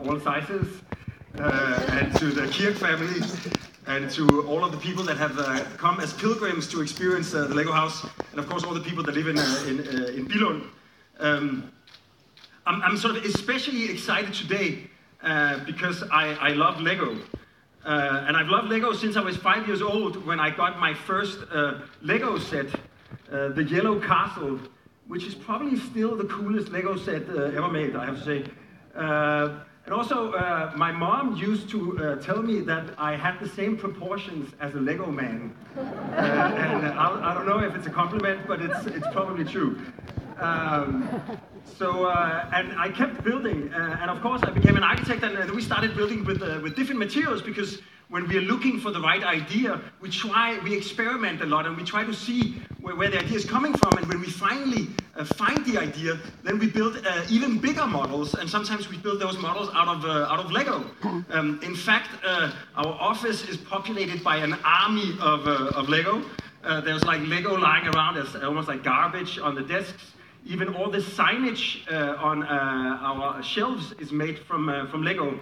all sizes, and to the Kirk family, and to all of the people that have come as pilgrims to experience the Lego house, and of course all the people that live in Billund. I'm sort of especially excited today because I love Lego. And I've loved Lego since I was 5 years old when I got my first Lego set, the Yellow Castle, which is probably still the coolest Lego set ever made, I have to say. And also, my mom used to tell me that I had the same proportions as a Lego man. And I don't know if it's a compliment, but it's probably true. And I kept building, and of course I became an architect, and we started building with different materials, because when we are looking for the right idea, we experiment a lot, and we try to see where the idea is coming from, and when we finally find the idea, then we build even bigger models, and sometimes we build those models out of Lego. In fact, our office is populated by an army of Lego. There's like Lego lying around as almost like garbage on the desks. Even all the signage on our shelves is made from Lego.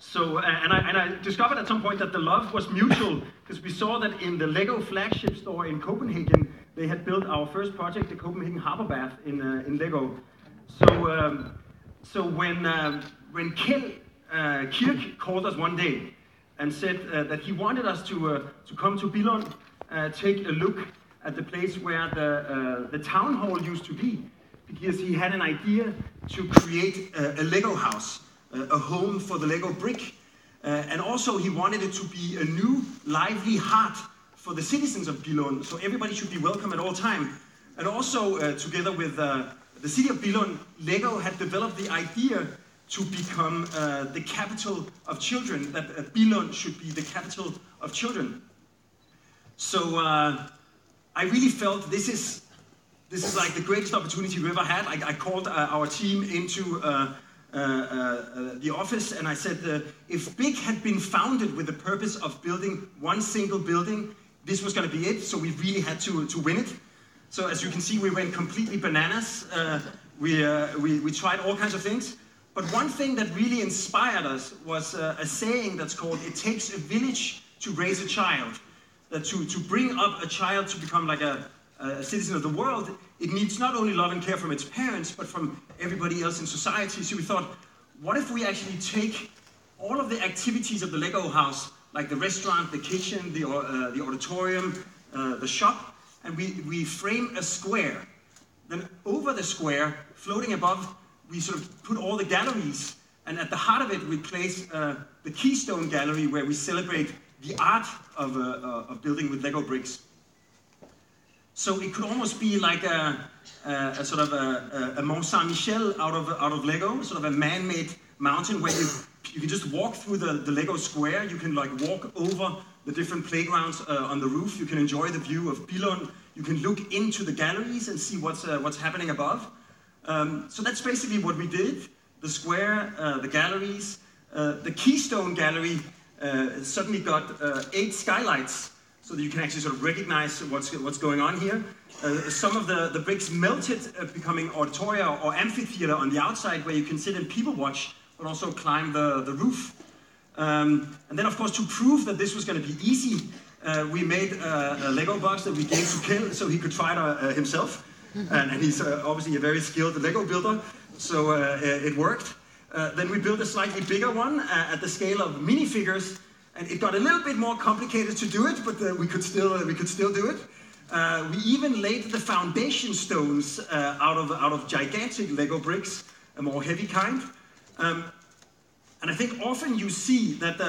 So, and I discovered at some point that the love was mutual, because we saw that in the Lego flagship store in Copenhagen, they had built our first project, the Copenhagen Harbor Bath, in Lego. So when Kjell Kirk called us one day and said that he wanted us to come to Billund, take a look at the place where the town hall used to be, because he had an idea to create a Lego house, a home for the Lego brick. And also he wanted it to be a new, lively heart for the citizens of Billund, so everybody should be welcome at all time. And also, together with the city of Billund, Lego had developed the idea to become the capital of children, that Billund should be the capital of children. So I really felt this is like the greatest opportunity we ever had. I called our team into the office, and I said, if BIG had been founded with the purpose of building one single building, this was going to be it, so we really had to win it. So as you can see, we went completely bananas. We tried all kinds of things, but one thing that really inspired us was a saying that's called, it takes a village to raise a child. To bring up a child to become like a citizen of the world, it needs not only love and care from its parents, but from everybody else in society. So we thought, what if we actually take all of the activities of the Lego house, like the restaurant, the kitchen, the auditorium, the shop, and we frame a square. Then over the square, floating above, we sort of put all the galleries, and at the heart of it, we place the Keystone Gallery, where we celebrate the art of building with Lego bricks. So it could almost be like a sort of a Mont Saint-Michel out of Lego, sort of a man-made mountain where you can just walk through the Lego square. You can like walk over the different playgrounds on the roof. You can enjoy the view of Billund. You can look into the galleries and see what's happening above. So that's basically what we did. The square, the galleries, the Keystone Gallery suddenly got 8 skylights, so that you can actually sort of recognize what's going on here. Some of the bricks melted, becoming auditoria or amphitheater on the outside, where you can sit and people watch, but also climb the roof. And then, of course, to prove that this was going to be easy, we made a Lego box that we gave to Kjell so he could try it himself. And he's obviously a very skilled Lego builder, so it worked. Then we built a slightly bigger one at the scale of minifigures, and it got a little bit more complicated to do it, but we could still do it. We even laid the foundation stones out of gigantic Lego bricks, a more heavy kind. And I think often you see that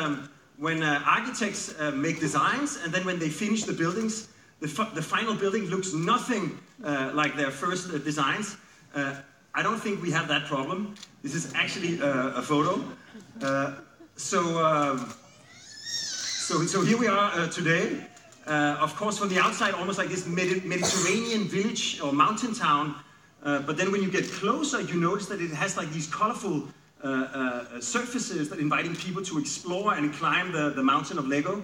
when architects make designs, and then when they finish the buildings, the final building looks nothing like their first designs. I don't think we have that problem. This is actually a photo. So here we are today. Of course, from the outside, almost like this Mediterranean village or mountain town. But then when you get closer, you notice that it has like these colorful surfaces that inviting people to explore and climb the mountain of Lego.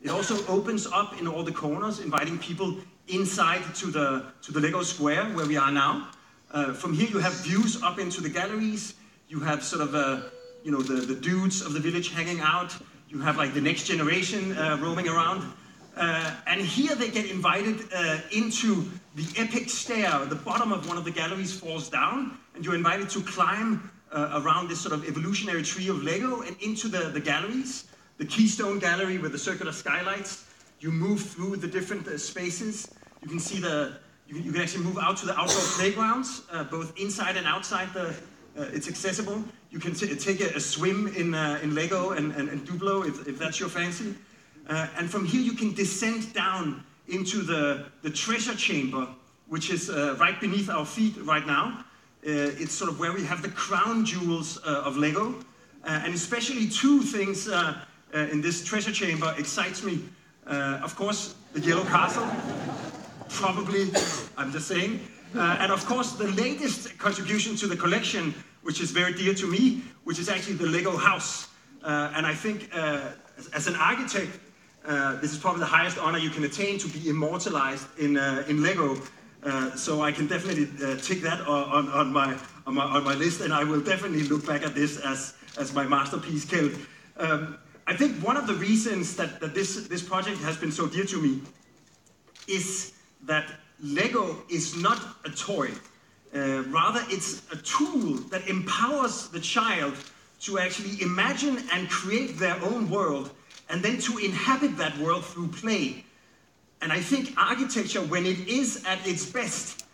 It also opens up in all the corners, inviting people inside to the Lego square where we are now. From here you have views up into the galleries. You have sort of you know, the dudes of the village hanging out. You have like the next generation roaming around. And here they get invited into the epic stair. The bottom of one of the galleries falls down, and you're invited to climb around this sort of evolutionary tree of Lego and into the galleries. The Keystone Gallery with the circular skylights. You move through the different spaces. You can see you can actually move out to the outdoor playgrounds, both inside and outside. It's accessible. You can take a swim in Lego and Duplo if that's your fancy. And from here you can descend down into the treasure chamber, which is right beneath our feet right now. It's sort of where we have the crown jewels of Lego. And especially two things in this treasure chamber excites me. Of course, the Yellow Castle. Probably, I'm just saying. And of course, the latest contribution to the collection, which is very dear to me, which is actually the Lego house. And I think, as an architect, this is probably the highest honor you can attain, to be immortalized in Lego. So I can definitely tick that on my list, and I will definitely look back at this as my masterpiece, Kjeld. I think one of the reasons that this project has been so dear to me is that Lego is not a toy. Rather, it's a tool that empowers the child to actually imagine and create their own world, and then to inhabit that world through play. And I think architecture, when it is at its best,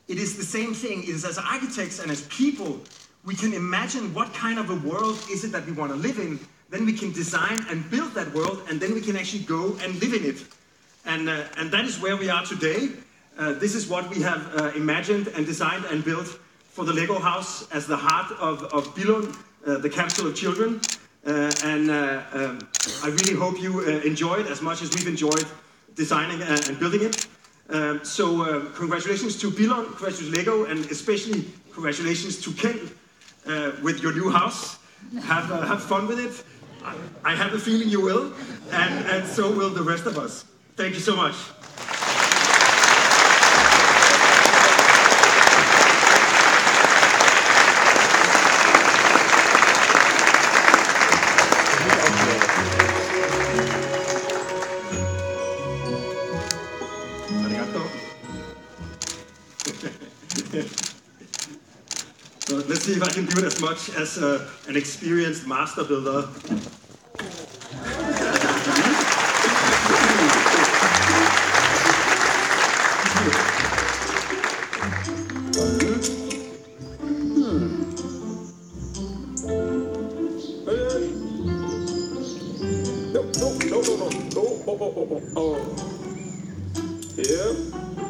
it is the same thing. It is as architects and as people, we can imagine what kind of a world is it that we want to live in. Then we can design and build that world, and then we can actually go and live in it. And that is where we are today. This is what we have imagined and designed and built for the Lego house as the heart of Billund, the capital of children. I really hope you enjoy it as much as we've enjoyed designing and building it. So congratulations to Billund, congratulations to Lego, and especially congratulations to Kjeld with your new house. Have fun with it. I have a feeling you will, and so will the rest of us. Thank you so much. So let's see if I can do it as much as an experienced master builder. No. Here.